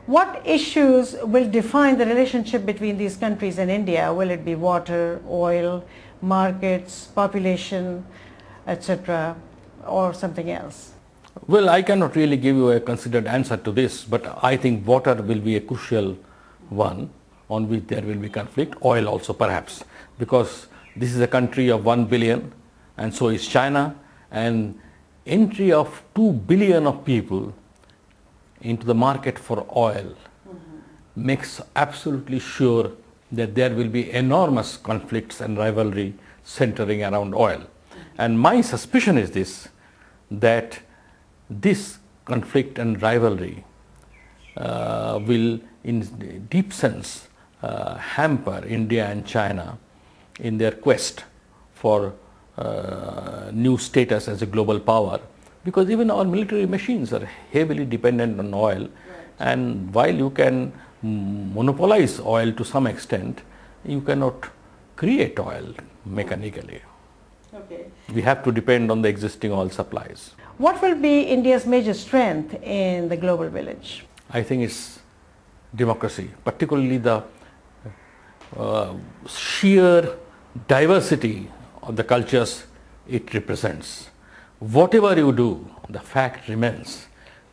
What issues will define the relationship between these countries and India? Will it be water, oil, markets, population, etc., or something else? Well, I cannot really give you a considered answer to this, but I think water will be a crucial one on which there will be conflict. Oil also perhaps, because this is a country of 1 billion and so is China, and entry of 2 billion of people into the market for oil makes absolutely sure that there will be enormous conflicts and rivalry centering around oil. And my suspicion is this, that this conflict and rivalry will in deep sense hamper India and China in their quest for new status as a global power, because even our military machines are heavily dependent on oil. Right. And while you can monopolize oil to some extent, you cannot create oil mechanically. Okay. We have to depend on the existing oil supplies. What will be India's major strength in the global village? I think it's democracy, particularly the sheer diversity of the cultures it represents. Whatever you do, the fact remains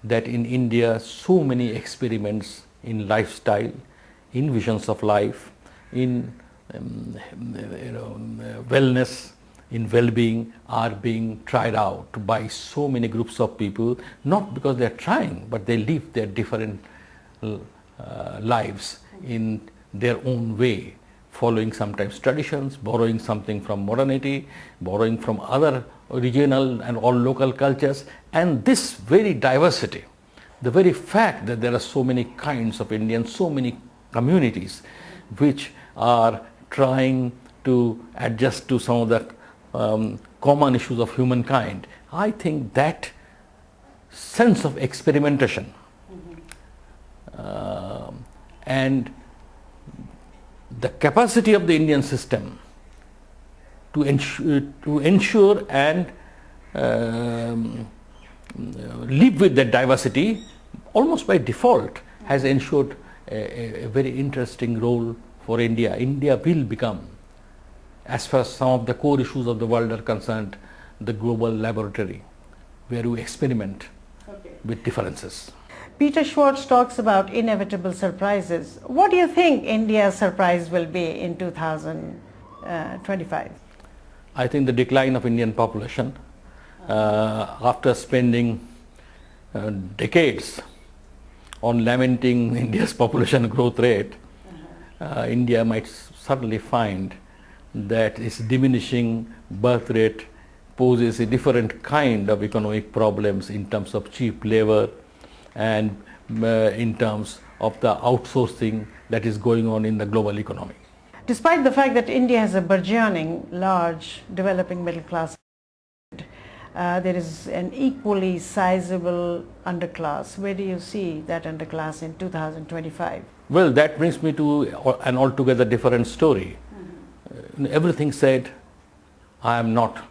that in India so many experiments in lifestyle, in visions of life, in wellness, in well-being are being tried out by so many groups of people, not because they are trying, but they live their different lives in their own way, following sometimes traditions, borrowing something from modernity, borrowing from other regional and all local cultures. And this very diversity, the very fact that there are so many kinds of Indians, so many communities which are trying to adjust to some of the common issues of humankind, I think that sense of experimentation and the capacity of the Indian system to ensure and live with that diversity almost by default has ensured a very interesting role for India. India will become, as far as some of the core issues of the world are concerned, the global laboratory where you experiment with differences. Peter Schwartz talks about inevitable surprises. What do you think India's surprise will be in 2025? I think the decline of Indian population. After spending decades on lamenting India's population growth rate, India might suddenly find that its diminishing birth rate poses a different kind of economic problems in terms of cheap labor and in terms of the outsourcing that is going on in the global economy. Despite the fact that India has a burgeoning, large, developing middle class, there is an equally sizable underclass. Where do you see that underclass in 2025? Well, that brings me to an altogether different story. Everything said, I am not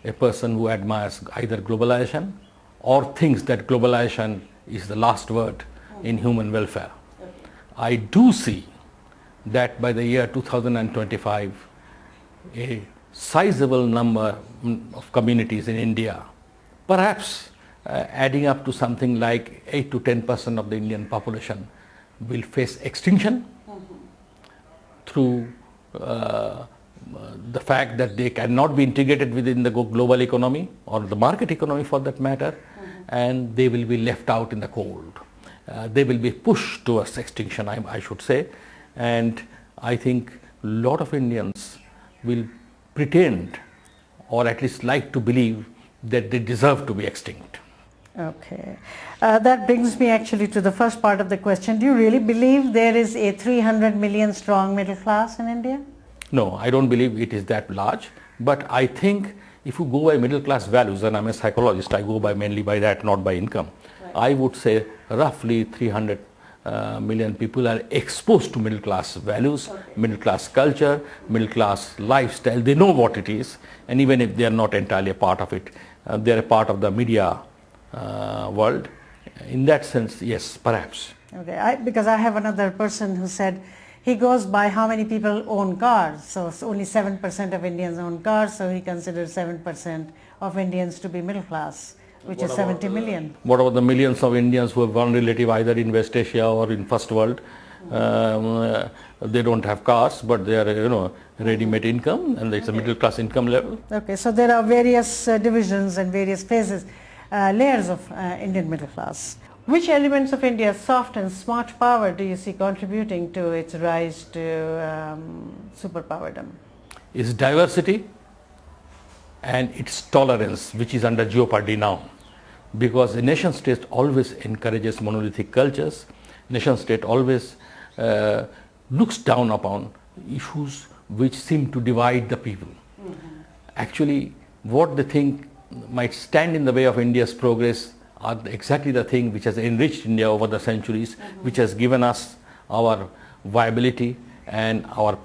a person who admires either globalization or thinks that globalization is the last word in human welfare. I do see that by the year 2025, a sizable number of communities in India, perhaps adding up to something like 8 to 10% of the Indian population, will face extinction through the fact that they cannot be integrated within the global economy or the market economy for that matter, and they will be left out in the cold. They will be pushed towards extinction, I should say, and I think a lot of Indians will pretend or at least like to believe that they deserve to be extinct. Okay. That brings me actually to the first part of the question. Do you really believe there is a 300 million strong middle class in India? No, I don't believe it is that large, but I think if you go by middle class values, and I'm a psychologist, I go by mainly by that, not by income. Right. I would say roughly 300 million people are exposed to middle class values, middle class culture, middle class lifestyle. They know what it is, and even if they are not entirely a part of it, they are a part of the media world. In that sense, yes, perhaps. Okay, because I have another person who said he goes by how many people own cars. So it's only 7% of Indians own cars, so he considers 7% of Indians to be middle class, which is 70 million. What about the millions of Indians who have one relative either in West Asia or in first world? They don't have cars, but they are, ready-made income, and it's a middle class income level. Okay, so there are various divisions and various phases, layers of Indian middle class. Which elements of India's soft and smart power do you see contributing to its rise to superpowerdom? Its diversity and its tolerance, which is under jeopardy now. Because a nation state always encourages monolithic cultures, nation state always looks down upon issues which seem to divide the people. Actually, what they think might stand in the way of India's progress are exactly the thing which has enriched India over the centuries, which has given us our viability and our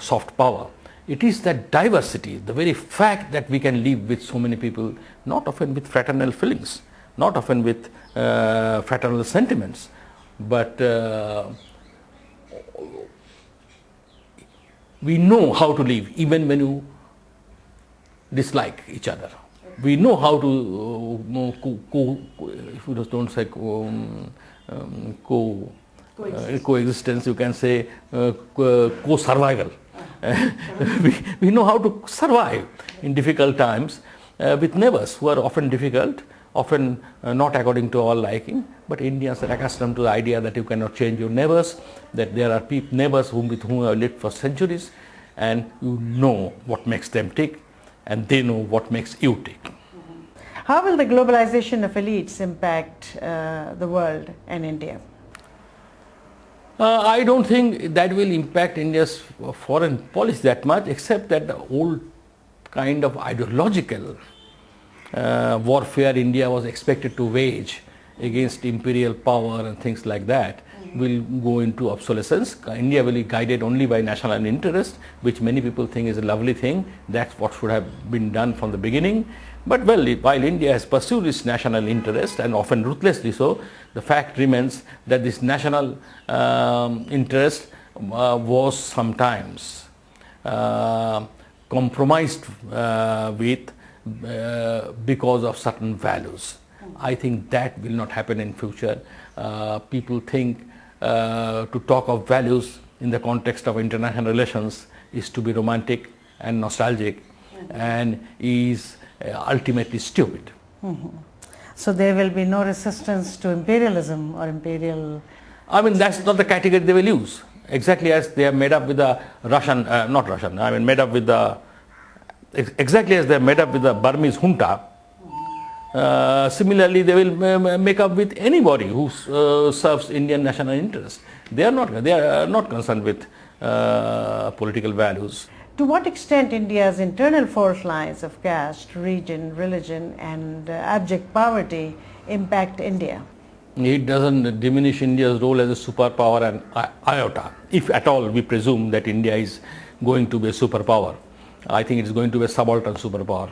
soft power. It is that diversity, the very fact that we can live with so many people, not often with fraternal feelings, not often with fraternal sentiments, but we know how to live even when you dislike each other. We know how to if you just don't say coexistence, you can say co-survival. We know how to survive in difficult times with neighbors who are often difficult, often not according to our liking, but Indians are accustomed to the idea that you cannot change your neighbors, that there are neighbors with whom you have lived for centuries, and you know what makes them tick, and they know what makes you tick. How will the globalization of elites impact the world and India? I don't think that will impact India's foreign policy that much, except that the old kind of ideological warfare India was expected to wage against imperial power and things like that will go into obsolescence. India will be guided only by national interest, which many people think is a lovely thing. That's what should have been done from the beginning. But well, while India has pursued its national interest, and often ruthlessly so, the fact remains that this national interest was sometimes compromised with because of certain values. I think that will not happen in future. People think to talk of values in the context of international relations is to be romantic and nostalgic, and is ultimately stupid. So there will be no resistance to imperialism or imperial... I mean, that's not the category they will use. Exactly as they are made up with the Russian, not Russian, I mean made up with the, exactly as they are made up with the Burmese junta, similarly they will make up with anybody who serves Indian national interest. They are not concerned with political values. To what extent India's internal fault lines of caste, region, religion and abject poverty impact India? It doesn't diminish India's role as a superpower an iota. If at all we presume that India is going to be a superpower, I think it's going to be a subaltern superpower.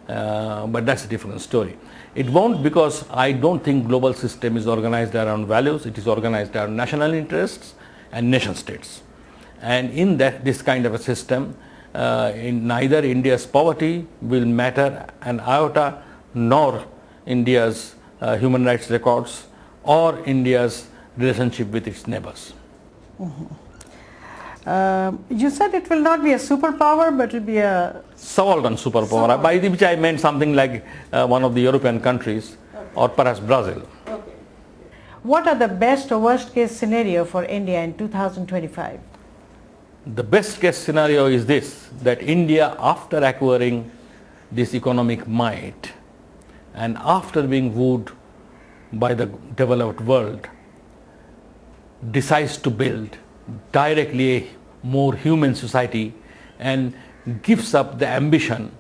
But that's a different story. It won't, because I don't think global system is organized around values. It is organized around national interests and nation states. And in this kind of a system, in neither India's poverty will matter an iota, nor India's human rights records, or India's relationship with its neighbors. You said it will not be a superpower, but it will be a... subaltern superpower, by which I meant something like one of the European countries, or perhaps Brazil. Okay. What are the best or worst case scenario for India in 2025? The best case scenario is this, that India, after acquiring this economic might and after being wooed by the developed world, decides to build directly a more human society and gives up the ambition